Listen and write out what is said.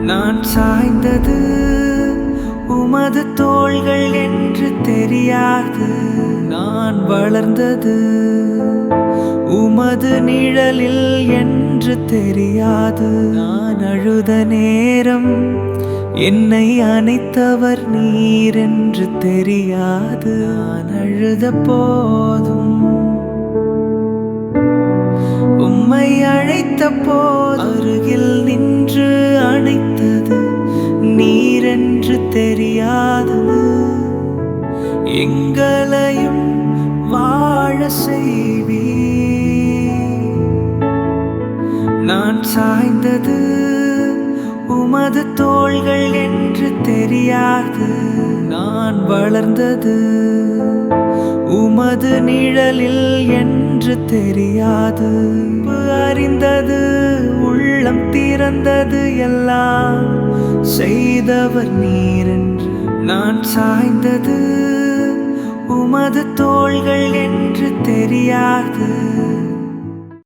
நான் சாய்ந்தது உமது தோள்கள் என்று தெரியாது. நான் வளர்ந்தது உமது நிழலில் என்று தெரியாது. நான் அழுத நேரம் என்னை அணைத்தவர் நீர் என்று தெரியாது. நான் அழுத போதும் உம்மை அழைத்த போது அருகில் நின்று அணைத்தது நீரென்று தெரியாது. எங்களையும் வாழ செய்வீர். நான் சாய்ந்தது உமது தோள்கள் என்று தெரியாது. நான் வளர்ந்தது உமது நிழலில் என்று தெரியாது. அறிந்தது உள்ளம் திறந்தது எல்லாம் செய்தவர் நீரென்று. நான் சாய்ந்தது உமது தோள்கள் என்று தெரியாது.